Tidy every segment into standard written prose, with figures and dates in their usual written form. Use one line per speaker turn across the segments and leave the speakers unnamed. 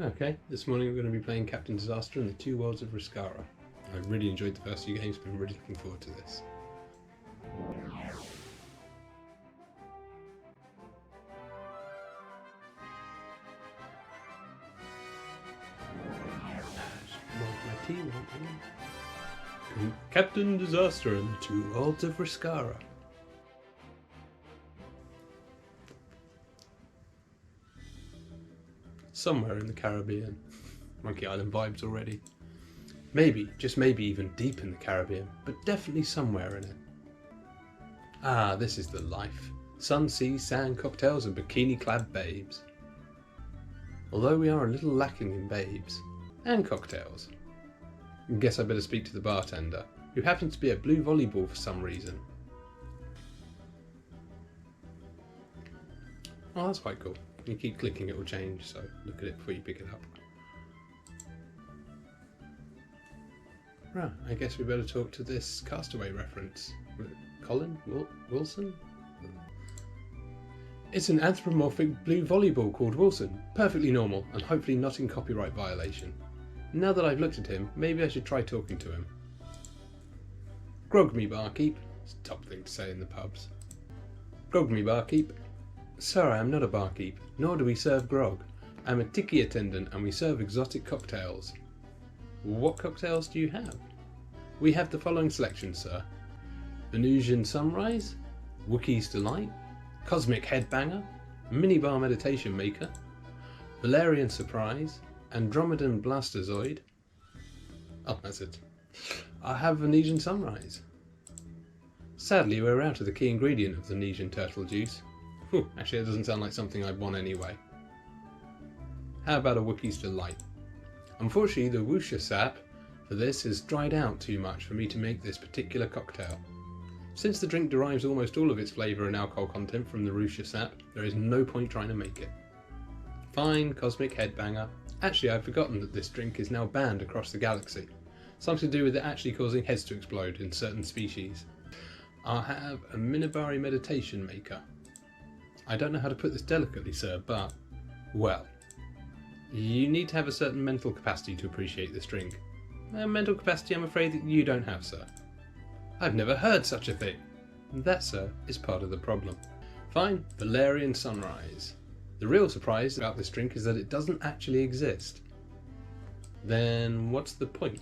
Okay, this morning we're going to be playing Captain Disaster in the Two Worlds of Riskara. I really enjoyed the first few games, but I'm really looking forward to this. My team, Captain Disaster in the Two Worlds of Riskara. Somewhere in the Caribbean. Monkey Island vibes already. Maybe, just maybe even deep in the Caribbean, but definitely somewhere in it. Ah, this is the life. Sun, sea, sand, cocktails and bikini-clad babes. Although we are a little lacking in babes. And cocktails. Guess I better speak to the bartender, who happens to be at blue volleyball for some reason. Oh, that's quite cool. You keep clicking, it will change, so look at it before you pick it up. Right, I guess we better talk to this Castaway reference. Colin? Wilson? It's an anthropomorphic blue volleyball called Wilson. Perfectly normal, and hopefully not in copyright violation. Now that I've looked at him, maybe I should try talking to him. Grog me, barkeep. It's a top thing to say in the pubs. Grog me, barkeep. Sir, I am not a barkeep, nor do we serve grog. I'm a tiki attendant and we serve exotic cocktails. What cocktails do you have? We have the following selection, sir. Venusian Sunrise, Wookiee's Delight, Cosmic Headbanger, Minibar Meditation Maker, Valerian Surprise, Andromedan Blastozoid. Oh, that's it. I have Venetian Sunrise. Sadly, we're out of the key ingredient of the Venetian turtle juice. Actually, it doesn't sound like something I'd want anyway. How about a Wookiee's Delight? Unfortunately, the Wuxia sap for this has dried out too much for me to make this particular cocktail. Since the drink derives almost all of its flavour and alcohol content from the Wuxia sap, there is no point trying to make it. Fine, Cosmic Headbanger. Actually, I've forgotten that this drink is now banned across the galaxy. Something to do with it actually causing heads to explode in certain species. I'll have a Minibari Meditation Maker. I don't know how to put this delicately, sir, but, well, you need to have a certain mental capacity to appreciate this drink. A mental capacity I'm afraid that you don't have, sir. I've never heard such a thing. That, sir, is part of the problem. Fine, Valerian Sunrise. The real surprise about this drink is that it doesn't actually exist. Then what's the point?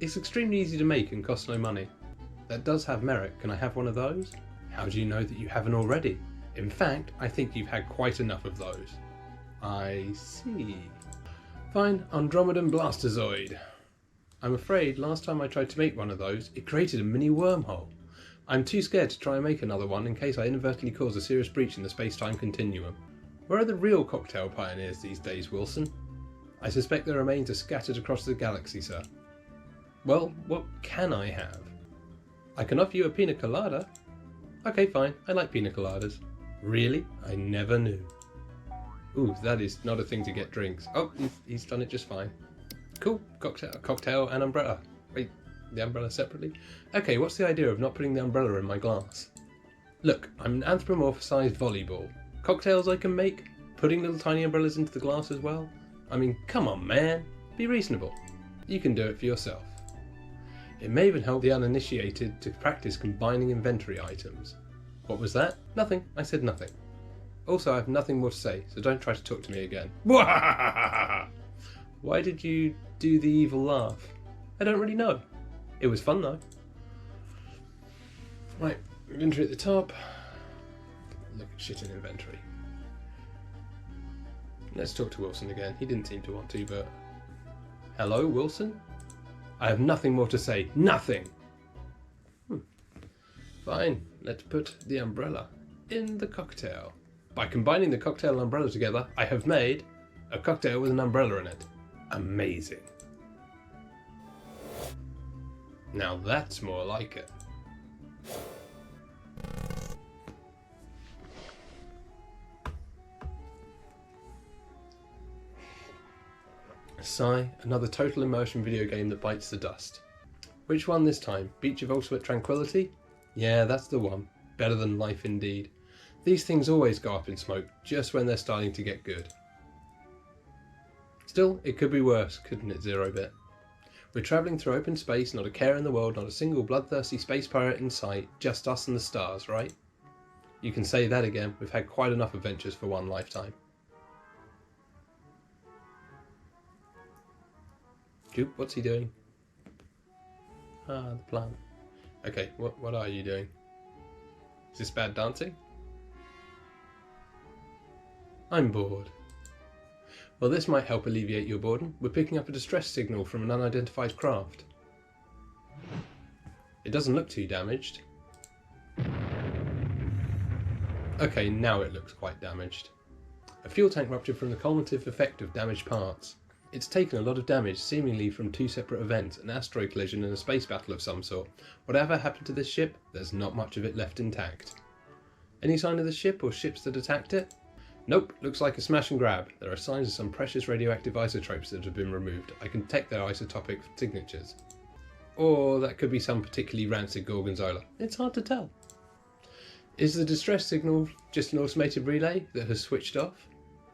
It's extremely easy to make and costs no money. That does have merit. Can I have one of those? How do you know that you haven't already? In fact, I think you've had quite enough of those. I see. Fine, Andromedan Blastozoid. I'm afraid last time I tried to make one of those, it created a mini wormhole. I'm too scared to try and make another one in case I inadvertently cause a serious breach in the space-time continuum. Where are the real cocktail pioneers these days, Wilson? I suspect their remains are scattered across the galaxy, sir. Well, what can I have? I can offer you a pina colada. Okay, fine, I like pina coladas. Really? I never knew. Ooh, that is not a thing to get drinks. Oh, he's done it just fine. Cool, cocktail and umbrella. Wait, the umbrella separately? Okay, what's the idea of not putting the umbrella in my glass? Look, I'm an anthropomorphized volleyball. Cocktails I can make? Putting little tiny umbrellas into the glass as well? I mean, come on, man. Be reasonable. You can do it for yourself. It may even help the uninitiated to practice combining inventory items. What was that? Nothing. I said nothing. Also, I have nothing more to say, so don't try to talk to me again. Why did you do the evil laugh? I don't really know. It was fun though. Right, inventory at the top. Look at shit in inventory. Let's talk to Wilson again. He didn't seem to want to, but... Hello, Wilson? I have nothing more to say. Nothing! Fine, let's put the umbrella in the cocktail. By combining the cocktail and umbrella together, I have made a cocktail with an umbrella in it. Amazing. Now that's more like it. Sigh, another total immersion video game that bites the dust. Which one this time? Beach of Ultimate Tranquility? Yeah, that's the one. Better than life indeed. These things always go up in smoke just when they're starting to get good. Still, it could be worse, couldn't it, Zero Bit? We're travelling through open space, not a care in the world, not a single bloodthirsty space pirate in sight, just us and the stars, right? You can say that again, we've had quite enough adventures for one lifetime. Goop, what's he doing? Ah, the plant. Okay, what are you doing? Is this bad dancing? I'm bored. Well, this might help alleviate your boredom. We're picking up a distress signal from an unidentified craft. It doesn't look too damaged. Okay, now it looks quite damaged. A fuel tank ruptured from the cumulative effect of damaged parts. It's taken a lot of damage, seemingly from two separate events, an asteroid collision and a space battle of some sort. Whatever happened to this ship, there's not much of it left intact. Any sign of the ship or ships that attacked it? Nope, looks like a smash and grab. There are signs of some precious radioactive isotopes that have been removed. I can detect their isotopic signatures. Or that could be some particularly rancid gorgonzola. It's hard to tell. Is the distress signal just an automated relay that has switched off?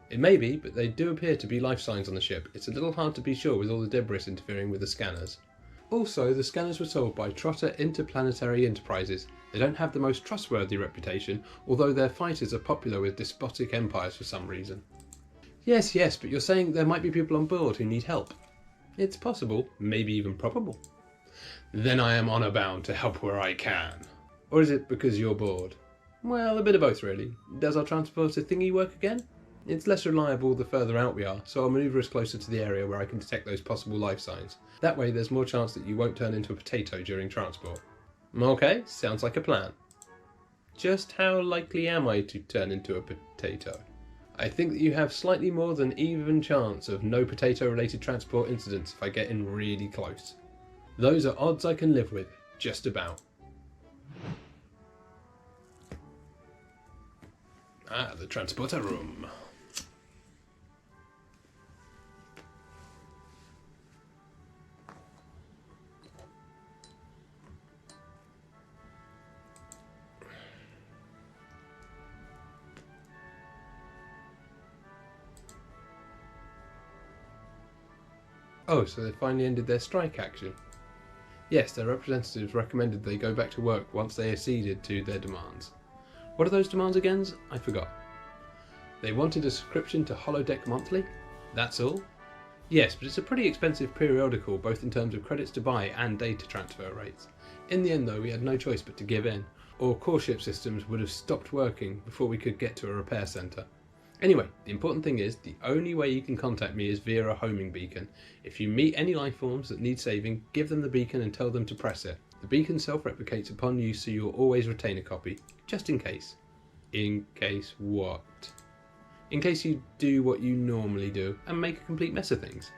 It may be, but they do appear to be life signs on the ship. It's a little hard to be sure with all the debris interfering with the scanners. Also, the scanners were sold by Trotter Interplanetary Enterprises. They don't have the most trustworthy reputation, although their fighters are popular with despotic empires for some reason. Yes, but you're saying there might be people on board who need help. It's possible, maybe even probable. Then I am honour bound to help where I can. Or is it because you're bored? Well, a bit of both really. Does our transporter thingy work again? It's less reliable the further out we are, so I'll manoeuvre us closer to the area where I can detect those possible life signs. That way there's more chance that you won't turn into a potato during transport. Okay, sounds like a plan. Just how likely am I to turn into a potato? I think that you have slightly more than even chance of no potato-related transport incidents if I get in really close. Those are odds I can live with, just about. Ah, the transporter room. Oh, so they finally ended their strike action. Yes, their representatives recommended they go back to work once they acceded to their demands. What are those demands again? I forgot. They wanted a subscription to Holodeck Monthly? That's all? Yes, but it's a pretty expensive periodical both in terms of credits to buy and data transfer rates. In the end though, we had no choice but to give in, or core ship systems would have stopped working before we could get to a repair centre. Anyway, the important thing is, the only way you can contact me is via a homing beacon. If you meet any life forms that need saving, give them the beacon and tell them to press it. The beacon self-replicates upon use, so you'll always retain a copy, just in case. In case what? In case you do what you normally do and make a complete mess of things.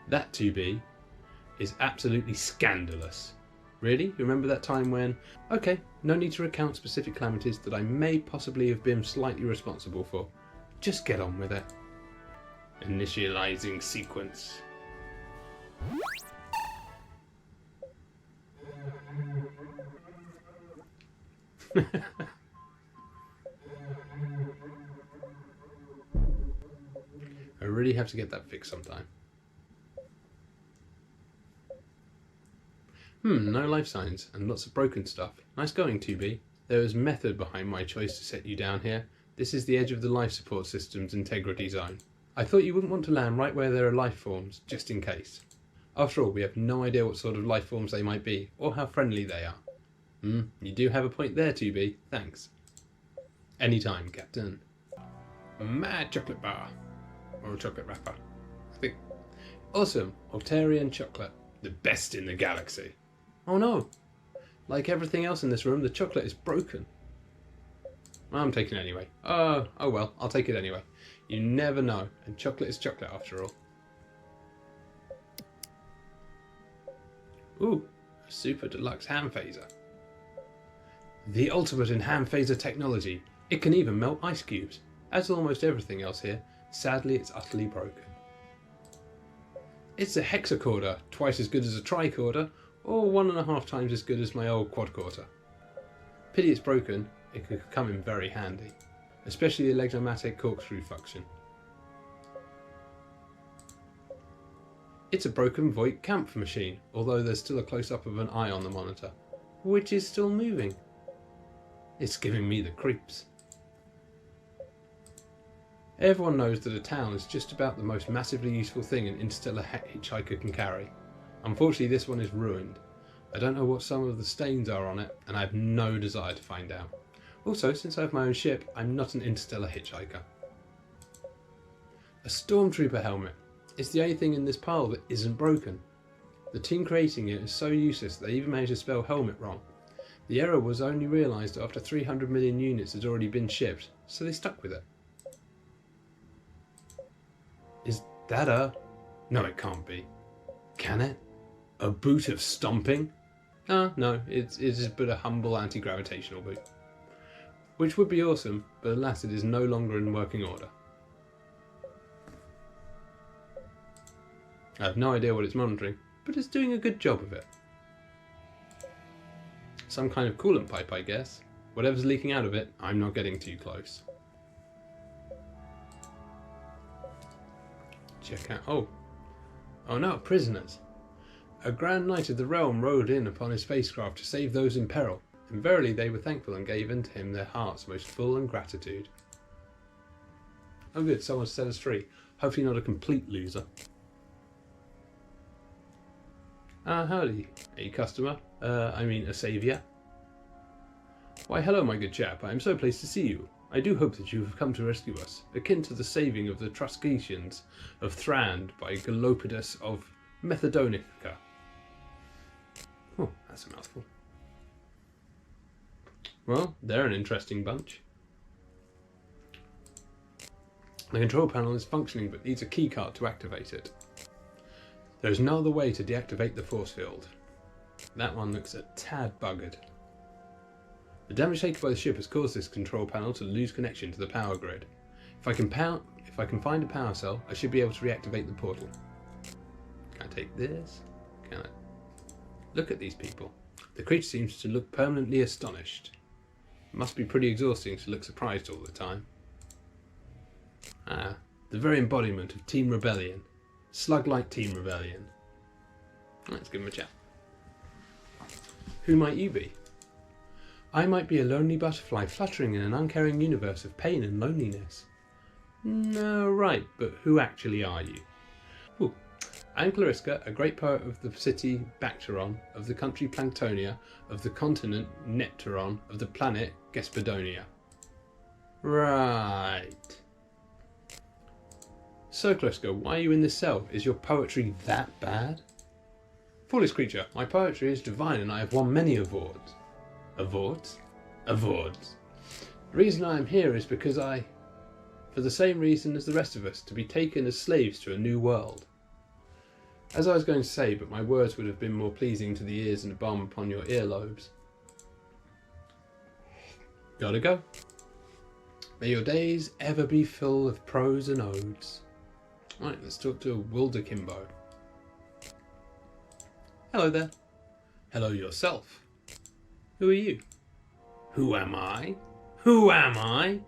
That, to be, is absolutely scandalous. Really? Remember that time when... Okay, no need to recount specific calamities that I may possibly have been slightly responsible for. Just get on with it. Initializing sequence. I really have to get that fixed sometime. No life signs and lots of broken stuff. Nice going, 2B. There is method behind my choice to set you down here. This is the edge of the life support system's integrity zone. I thought you wouldn't want to land right where there are life forms, just in case. After all, we have no idea what sort of life forms they might be, or how friendly they are. You do have a point there, 2B. Thanks. Anytime, Captain. A mad chocolate bar. Or a chocolate wrapper. I think. Awesome. Altarian chocolate. The best in the galaxy. Oh no. Like everything else in this room, the chocolate is broken. I'm taking it anyway. Oh well, I'll take it anyway. You never know, and chocolate is chocolate after all. Ooh, a super deluxe ham phaser. The ultimate in ham phaser technology. It can even melt ice cubes. As almost everything else here, sadly it's utterly broken. It's a hexacorder, twice as good as a tricorder, or 1.5 times as good as my old quadcorder. Pity it's broken. It could come in very handy, especially the electromatic corkscrew function. It's a broken Voight Kampf machine, although there's still a close-up of an eye on the monitor, which is still moving. It's giving me the creeps. Everyone knows that a town is just about the most massively useful thing an interstellar hitchhiker can carry. Unfortunately, this one is ruined. I don't know what some of the stains are on it, and I have no desire to find out. Also, since I have my own ship, I'm not an interstellar hitchhiker. A stormtrooper helmet. It's the only thing in this pile that isn't broken. The team creating it is so useless that they even managed to spell helmet wrong. The error was only realised after 300 million units had already been shipped, so they stuck with it. Is that a... No, it can't be. Can it? A boot of stomping? No, it is but a humble anti-gravitational boot. Which would be awesome, but alas it is no longer in working order. I have no idea what it's monitoring, but it's doing a good job of it. Some kind of coolant pipe, I guess. Whatever's leaking out of it, I'm not getting too close. Check out... Oh no, prisoners. A Grand Knight of the Realm rode in upon his spacecraft to save those in peril, and verily they were thankful and gave unto him their hearts most full in gratitude. Oh good, someone set us free. Hopefully not a complete loser. Howdy, a customer. I mean a saviour. Why hello my good chap, I am so pleased to see you. I do hope that you have come to rescue us, akin to the saving of the Truscatians of Thrand by Galopidus of Methodonica. Oh, that's a mouthful. Well, they're an interesting bunch. The control panel is functioning but needs a keycard to activate it. There is no other way to deactivate the force field. That one looks a tad buggered. The damage taken by the ship has caused this control panel to lose connection to the power grid. If I can find a power cell, I should be able to reactivate the portal. Can I take this? Can I? Look at these people. The creature seems to look permanently astonished. It must be pretty exhausting to look surprised all the time. Ah, the very embodiment of Team Rebellion. Slug-like Team Rebellion. Let's give him a chat. Who might you be? I might be a lonely butterfly fluttering in an uncaring universe of pain and loneliness. No, right, but who actually are you? Ooh. I'm Riskara, a great poet of the city Bacteron, of the country Planktonia, of the continent Nepteron, of the planet Gespidonia. Right. So, Riskara, why are you in this cell? Is your poetry that bad? Foolish creature, my poetry is divine and I have won many awards. Awards? Awards. The reason I am here is because for the same reason as the rest of us, to be taken as slaves to a new world. As I was going to say, but my words would have been more pleasing to the ears and a balm upon your earlobes. Gotta go. May your days ever be full of prose and odes. Right, let's talk to Wilder Kimbo. Hello there. Hello yourself. Who are you? Who am I? Who am I?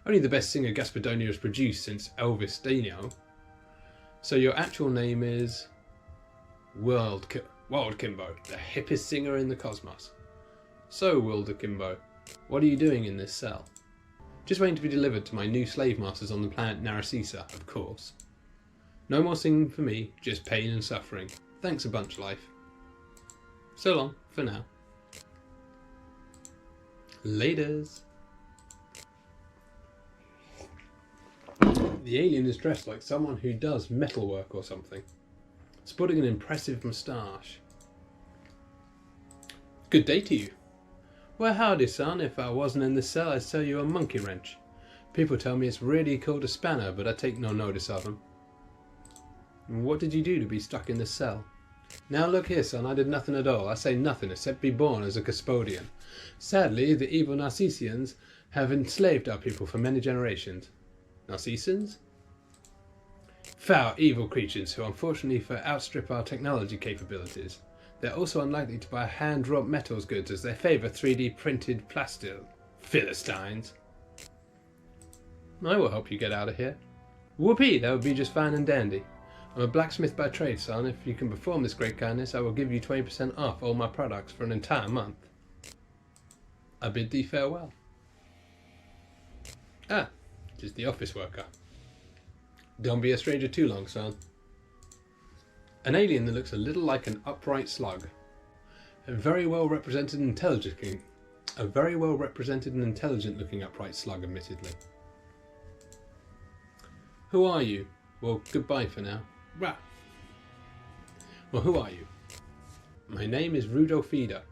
Only the best singer Gespidonia has produced since Elvis Dino. So your actual name is... Wild Kimbo, the hippest singer in the cosmos. So, Wilder Kimbo, what are you doing in this cell? Just waiting to be delivered to my new slave masters on the planet Narcissa, of course. No more singing for me, just pain and suffering. Thanks a bunch, life. So long, for now. Laters. The alien is dressed like someone who does metalwork or something. Sporting an impressive moustache. Good day to you. Well, howdy, son. If I wasn't in this cell, I'd sell you a monkey wrench. People tell me it's really called a spanner, but I take no notice of them. What did you do to be stuck in this cell? Now look here, son, I did nothing at all. I say nothing except be born as a custodian. Sadly, the evil Narcissians have enslaved our people for many generations. Narcissans? Foul, evil creatures who unfortunately outstrip our technology capabilities. They're also unlikely to buy hand-wrought metals goods as they favour 3D printed plastic. Philistines. I will help you get out of here. Whoopee, that would be just fine and dandy. I'm a blacksmith by trade, son. If you can perform this great kindness, I will give you 20% off all my products for an entire month. I bid thee farewell. Ah, it is the office worker. Don't be a stranger too long, son. An alien that looks a little like an upright slug. A very well represented and intelligent looking upright slug, admittedly. Who are you? Well, goodbye for now. Rah. Well, who are you? My name is Rudolfida.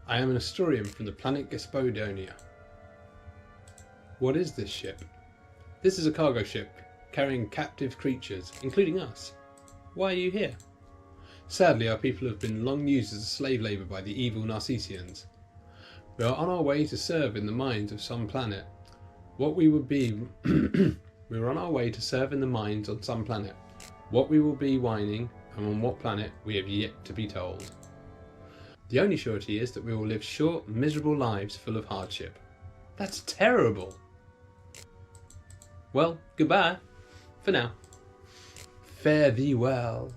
I am an Asturian from the planet Gospodonia. What is this ship? This is a cargo ship carrying captive creatures, including us. Why are you here? Sadly, our people have been long used as slave labour by the evil Narcissians. We are on our way to serve in the mines of some planet. What we would be... We are on our way to serve in the mines on some planet. What we will be whining, and on what planet, we have yet to be told. The only surety is that we will live short, miserable lives full of hardship. That's terrible! Well, goodbye. For now. Fare thee well.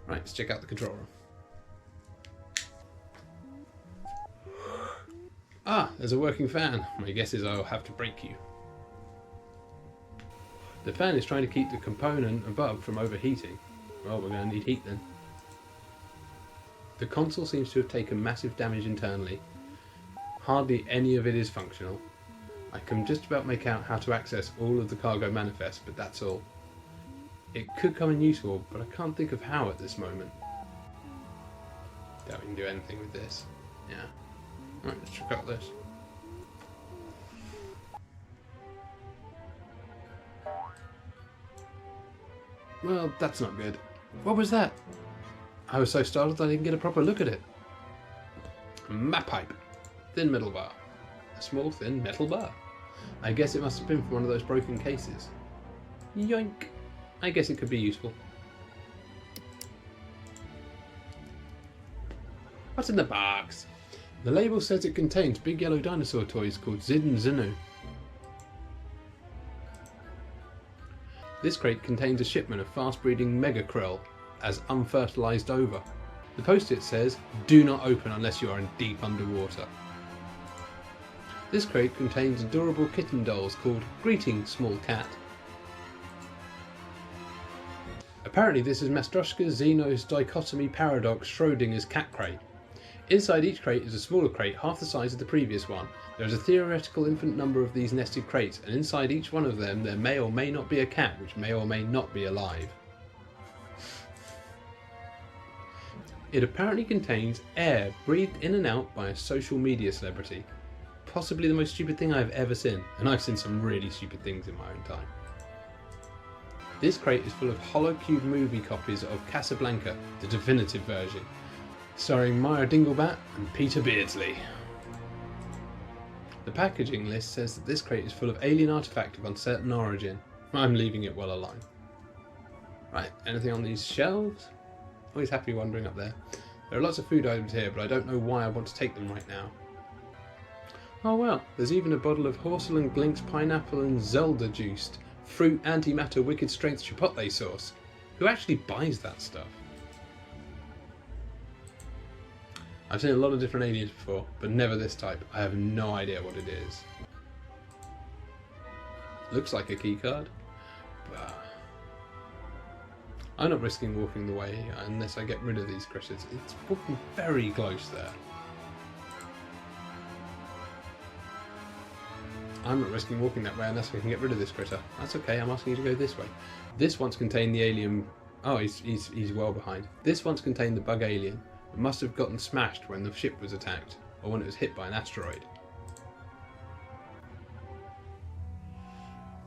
Right, let's check out the control room. Ah, there's a working fan. My guess is I'll have to break you. The fan is trying to keep the component above from overheating. Well, we're going to need heat then. The console seems to have taken massive damage internally. Hardly any of it is functional. I can just about make out how to access all of the cargo manifest, but that's all. It could come in useful, but I can't think of how at this moment. Doubt we can do anything with this. Yeah. Right, let's check out this. Well, that's not good. What was that? I was so startled I didn't get a proper look at it. A map pipe. Thin metal bar. A small thin metal bar. I guess it must have been from one of those broken cases. Yoink. I guess it could be useful. What's in the box? The label says it contains big yellow dinosaur toys called Zid and Zinu. This crate contains a shipment of fast-breeding mega krill as unfertilized ova. The post-it says, "Do not open unless you are in deep underwater." This crate contains adorable kitten dolls called Greetings, Small Cat. Apparently this is Mastroshka Zeno's dichotomy paradox Schrodinger's cat crate. Inside each crate is a smaller crate half the size of the previous one. There is a theoretical infinite number of these nested crates, and inside each one of them there may or may not be a cat which may or may not be alive. It apparently contains air breathed in and out by a social media celebrity. Possibly the most stupid thing I've ever seen, and I've seen some really stupid things in my own time. This crate is full of hollow-cube movie copies of Casablanca, the definitive version, starring Maya Dinglebat and Peter Beardsley. The packaging list says that this crate is full of alien artifact of uncertain origin. I'm leaving it well alone. Right, anything on these shelves? Always happy wandering up there. There are lots of food items here, but I don't know why I want to take them right now. Oh well, there's even a bottle of Horsel and Glink's pineapple and Zelda juiced fruit antimatter wicked strength chipotle sauce. Who actually buys that stuff? I've seen a lot of different aliens before, but never this type. I have no idea what it is. Looks like a key card. But I'm not risking walking the way unless I get rid of these critters. It's walking very close there. I'm not risking walking that way unless I can get rid of this critter. That's okay, I'm asking you to go this way. This once contained the alien... Oh, he's well behind. This once contained the bug alien. It must have gotten smashed when the ship was attacked, or when it was hit by an asteroid.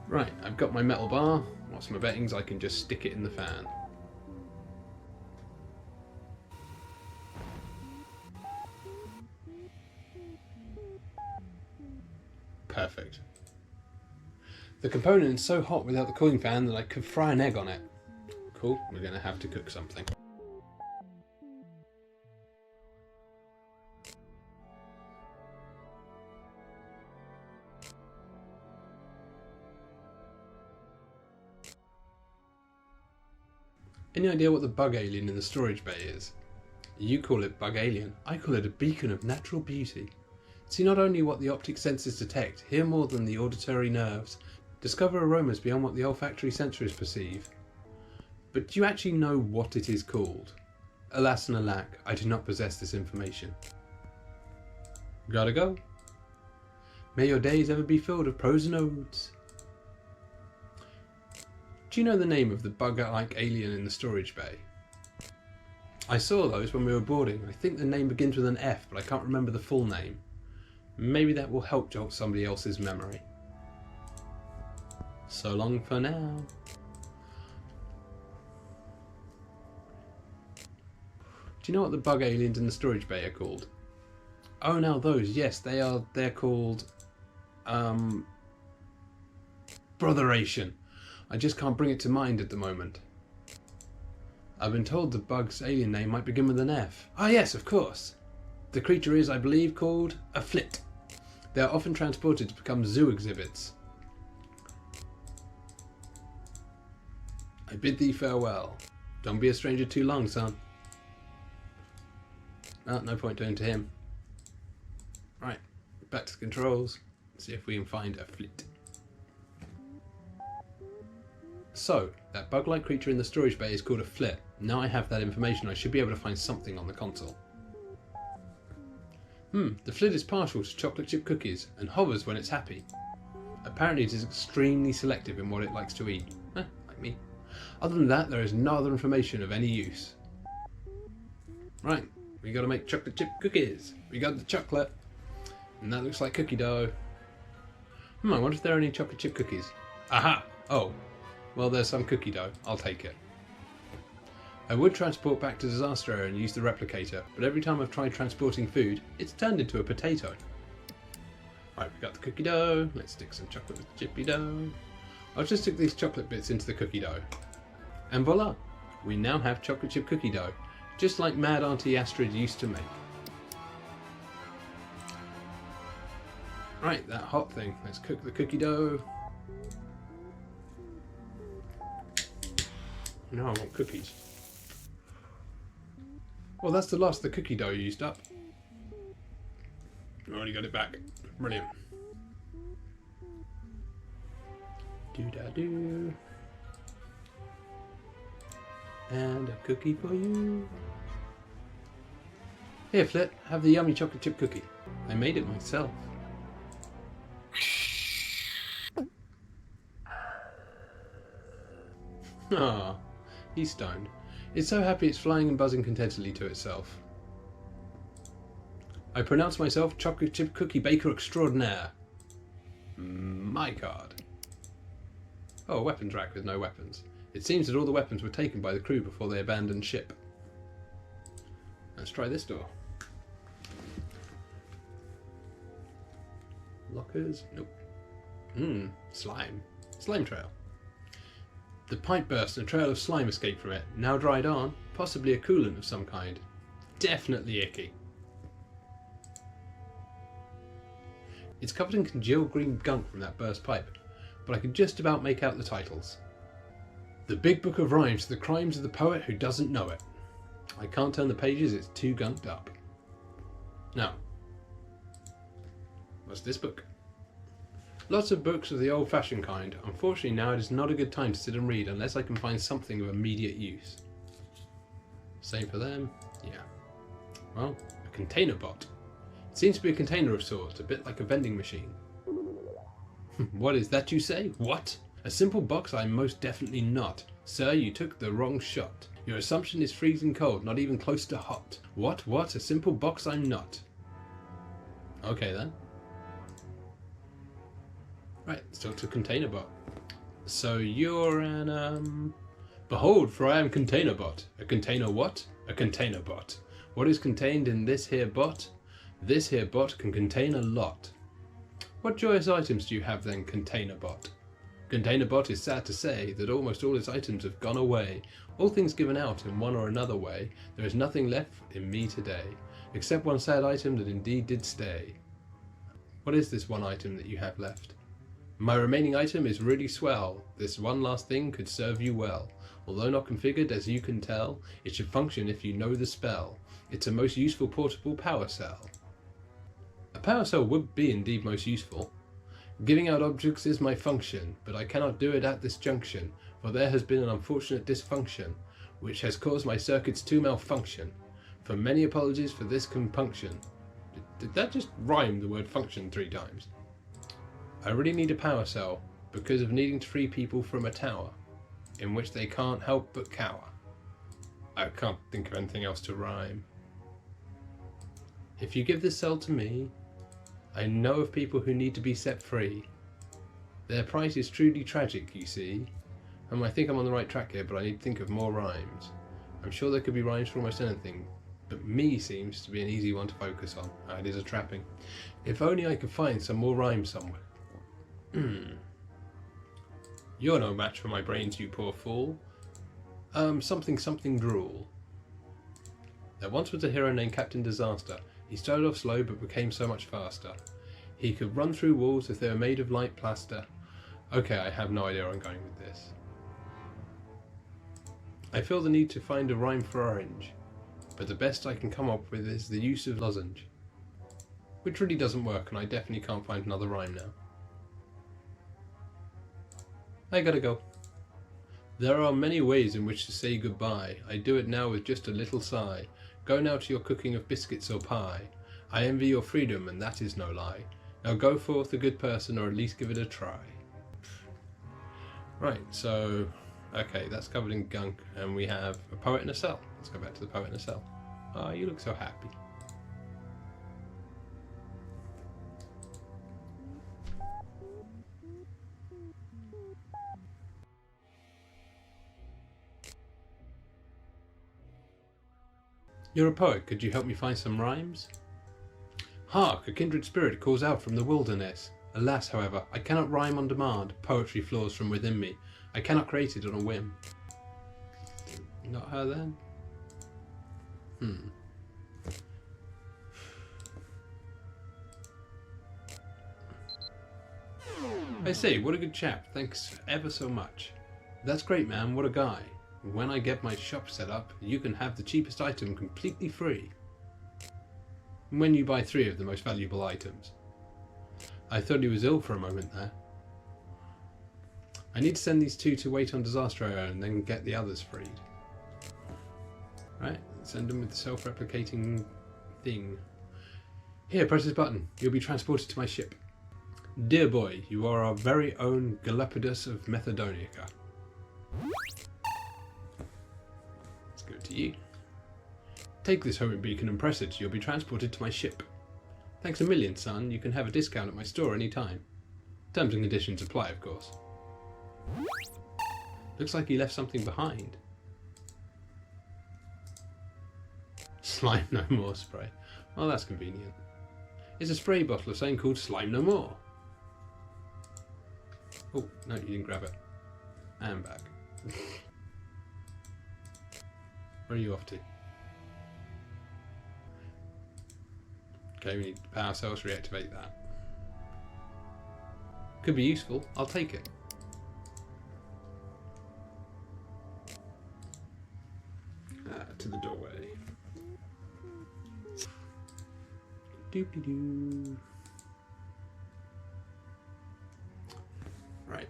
Right, I've got my metal bar. What's my bettings? I can just stick it in the fan. Perfect. The component is so hot without the cooling fan that I could fry an egg on it. Cool, we're going to have to cook something. Any idea what the bug alien in the storage bay is? You call it bug alien, I call it a beacon of natural beauty. See not only what the optic senses detect, hear more than the auditory nerves, discover aromas beyond what the olfactory senses perceive. But do you actually know what it is called? Alas and alack, I do not possess this information. Gotta go. May your days ever be filled with pros and odes. Do you know the name of the bug-like alien in the storage bay? I saw those when we were boarding. I think the name begins with an F, but I can't remember the full name. Maybe that will help jog somebody else's memory. So long for now. Do you know what the bug aliens in the storage bay are called? Oh, now those, yes, they're called Brotheration. I just can't bring it to mind at the moment. I've been told the bug's alien name might begin with an F. Ah yes, of course. The creature is, I believe, called a flit. They are often transported to become zoo exhibits. I bid thee farewell. Don't be a stranger too long, son. Oh, no point doing to him. Right, back to the controls. See if we can find a flit. So, that bug-like creature in the storage bay is called a flit. Now I have that information, I should be able to find something on the console. The flit is partial to chocolate chip cookies and hovers when it's happy. Apparently it is extremely selective in what it likes to eat. Like me. Other than that, there is no other information of any use. Right, we gotta make chocolate chip cookies. We got the chocolate. And that looks like cookie dough. I wonder if there are any chocolate chip cookies. Aha! Oh. Well, there's some cookie dough. I'll take it. I would transport back to disaster area and use the replicator, but every time I've tried transporting food, it's turned into a potato. Right, we got the cookie dough. Let's stick some chocolate with chippy dough. I'll just stick these chocolate bits into the cookie dough. And voila! We now have chocolate chip cookie dough, just like Mad Auntie Astrid used to make. Right, that hot thing. Let's cook the cookie dough. Now I want cookies. Well, that's the last of the cookie dough used up. I already got it back. Brilliant. Do-da-do. And a cookie for you. Here, Flit, have the yummy chocolate chip cookie. I made it myself. Ah, he's stoned. It's so happy it's flying and buzzing contentedly to itself. I pronounce myself chocolate chip cookie baker extraordinaire. My card. Oh, a weapons rack with no weapons. It seems that all the weapons were taken by the crew before they abandoned ship. Let's try this door. Lockers? Nope. Slime. Slime trail. The pipe burst and a trail of slime escaped from it, now dried on, possibly a coolant of some kind. Definitely icky. It's covered in congealed green gunk from that burst pipe, but I could just about make out the titles. The Big Book of Rhymes to the Crimes of the Poet Who Doesn't Know It. I can't turn the pages, it's too gunked up. Now, what's this book? Lots of books of the old-fashioned kind. Unfortunately now it is not a good time to sit and read unless I can find something of immediate use. Same for them. Yeah. Well, a container bot. It seems to be a container of sorts, a bit like a vending machine. What is that you say? What? A simple box? I'm most definitely not. Sir, you took the wrong shot. Your assumption is freezing cold, not even close to hot. What? What? A simple box? I'm not. Okay then. Right, let's talk to Containerbot. So you're an, Behold, for I am Containerbot. A container what? A containerbot. What is contained in this here bot? This here bot can contain a lot. What joyous items do you have then, Containerbot? Containerbot is sad to say that almost all its items have gone away. All things given out in one or another way. There is nothing left in me today, except one sad item that indeed did stay. What is this one item that you have left? My remaining item is really swell. This one last thing could serve you well. Although not configured as you can tell, it should function if you know the spell. It's a most useful portable power cell. A power cell would be indeed most useful. Giving out objects is my function, but I cannot do it at this junction, for there has been an unfortunate dysfunction, which has caused my circuits to malfunction. For many apologies for this compunction. Did that just rhyme the word function 3 times? I really need a power cell, because of needing to free people from a tower, in which they can't help but cower. I can't think of anything else to rhyme. If you give this cell to me, I know of people who need to be set free. Their plight is truly tragic, you see. I think I'm on the right track here, but I need to think of more rhymes. I'm sure there could be rhymes for almost anything, but me seems to be an easy one to focus on. It is a trapping. If only I could find some more rhymes somewhere. You're no match for my brains, you poor fool. Something drool. There once was a hero named Captain Disaster. He started off slow but became so much faster. He could run through walls if they were made of light plaster. Okay, I have no idea where I'm going with this. I feel the need to find a rhyme for orange, but the best I can come up with is the use of lozenge, which really doesn't work, and I definitely can't find another rhyme now. I gotta go. There are many ways in which to say goodbye. I do it now with just a little sigh. Go now to your cooking of biscuits or pie. I envy your freedom, and that is no lie. Now go forth a good person, or at least give it a try. Right, so, okay, that's covered in gunk, and we have a poet in a cell. Let's go back to the poet in a cell. Ah, you look so happy. You're a poet, could you help me find some rhymes? Hark, a kindred spirit calls out from the wilderness. Alas, however, I cannot rhyme on demand. Poetry flows from within me. I cannot create it on a whim. Not her then? I say, what a good chap. Thanks ever so much. That's great, man. What a guy. When I get my shop set up, you can have the cheapest item completely free. When you buy 3 of the most valuable items. I thought he was ill for a moment there. I need to send these 2 to wait on Disaster and then get the others freed. Right, send them with the self-replicating thing. Here, press this button. You'll be transported to my ship. Dear boy, you are our very own Galapagos of Methodonica. Let's go to you. Take this homing beacon and press it. You'll be transported to my ship. Thanks a million, son. You can have a discount at my store anytime. Terms and conditions apply, of course. Looks like he left something behind. Slime no more spray. Oh, that's convenient. It's a spray bottle of something called Slime No More. Oh, no, you didn't grab it. And back. Where are you off to? Okay, we need power cells to reactivate that. Could be useful. I'll take it. To the doorway. Doop-de-doo. Right.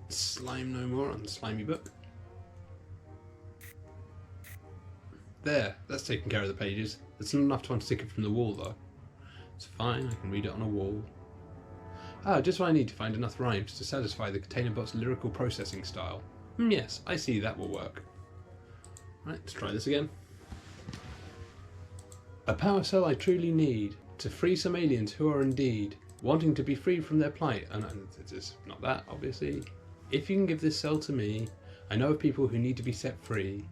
Slime no more on the slimy book. There, that's taking care of the pages. It's not enough to unstick it from the wall though. It's fine, I can read it on a wall. Ah, just what I need to find enough rhymes to satisfy the containerbot's lyrical processing style. Yes, I see that will work. Right, let's try this again. A power cell I truly need to free some aliens who are indeed wanting to be freed from their plight. And it's not that, obviously. If you can give this cell to me, I know of people who need to be set free.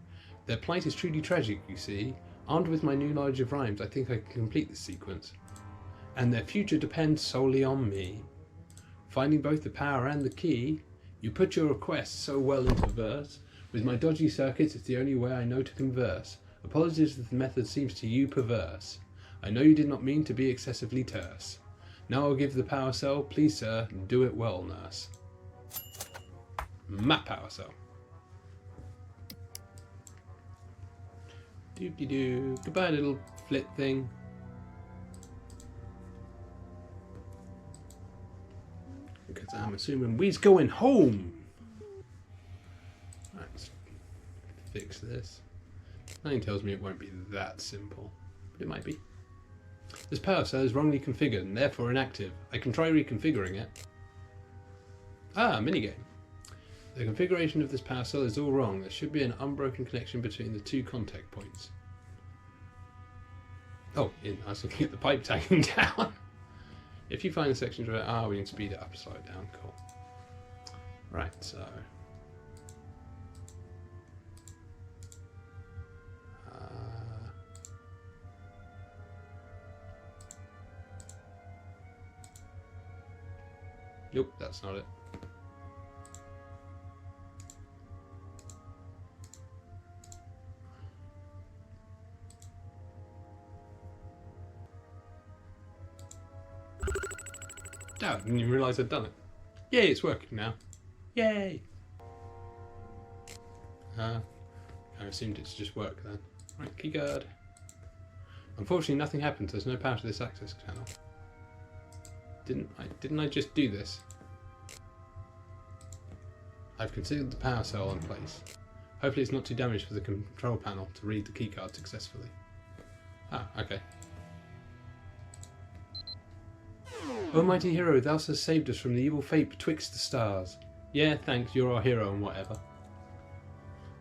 Their plight is truly tragic, you see. Armed with my new knowledge of rhymes, I think I can complete this sequence. And their future depends solely on me. Finding both the power and the key, you put your request so well into verse. With my dodgy circuits, it's the only way I know to converse. Apologies if the method seems to you perverse. I know you did not mean to be excessively terse. Now I'll give the power cell, please sir, do it well, nurse. My power cell. Doop-de-doo. Goodbye, little flit thing. Because I'm assuming we's going home. Right, let's fix this. Something tells me it won't be that simple, but it might be. This power cell is wrongly configured and therefore inactive. I can try reconfiguring it. Ah, minigame. The configuration of this power cell is all wrong. There should be an unbroken connection between the two contact points. Oh, I was looking at the pipe tagging down. If you find the sections where we can speed it up or slow it down. Cool. Right, so nope, that's not it. Oh, I didn't even realise I'd done it. Yay, it's working now. Yay! I assumed it's just work then. Right, keyguard. Unfortunately, nothing happens. There's no power to this access channel. Didn't I just do this? I've configured the power cell in place. Hopefully it's not too damaged for the control panel to read the keycard successfully. Ah, okay. O mighty hero, thou hast saved us from the evil fate betwixt the stars. Yeah, thanks, you're our hero and whatever.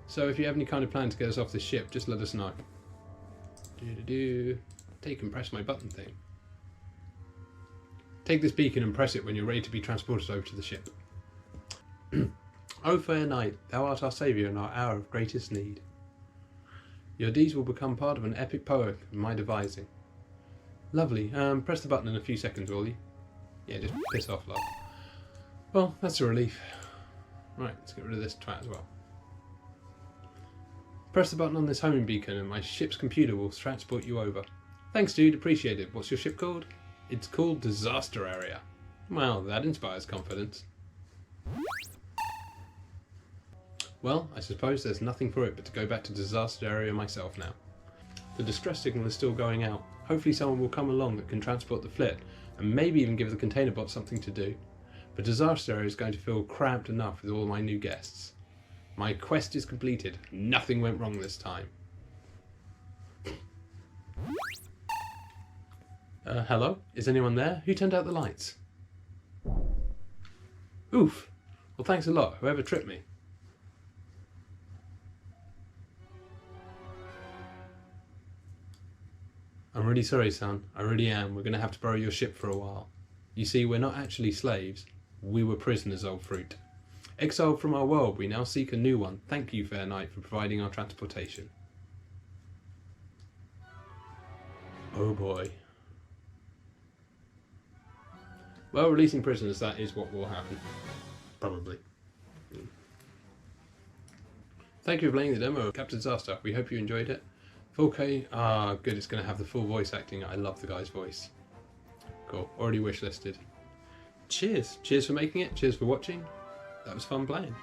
So if you have any kind of plan to get us off this ship, just let us know. Take and press my button thing. Take this beacon and press it when you're ready to be transported over to the ship. O fair knight, thou art our saviour in our hour of greatest need. Your deeds will become part of an epic poem of my devising. Lovely. Press the button in a few seconds, will you? Yeah, just piss off, love. Well, that's a relief. Right, let's get rid of this twat as well. Press the button on this homing beacon and my ship's computer will transport you over. Thanks, dude. Appreciate it. What's your ship called? It's called Disaster Area. Well, that inspires confidence. Well, I suppose there's nothing for it but to go back to Disaster Area myself now. The distress signal is still going out. Hopefully someone will come along that can transport the flit and maybe even give the container bot something to do. But Disaster Area is going to feel cramped enough with all my new guests. My quest is completed. Nothing went wrong this time. Hello? Is anyone there? Who turned out the lights? Oof. Well, thanks a lot, whoever tripped me. I'm really sorry, son. I really am. We're going to have to borrow your ship for a while. You see, we're not actually slaves. We were prisoners, old fruit. Exiled from our world, we now seek a new one. Thank you, fair knight, for providing our transportation. Oh boy. Well, releasing prisoners, that is what will happen. Probably. Thank you for playing the demo of Captain Disaster. We hope you enjoyed it. 4K, good, it's going to have the full voice acting. I love the guy's voice. Cool, already wishlisted. Cheers. Cheers for making it, cheers for watching. That was fun playing.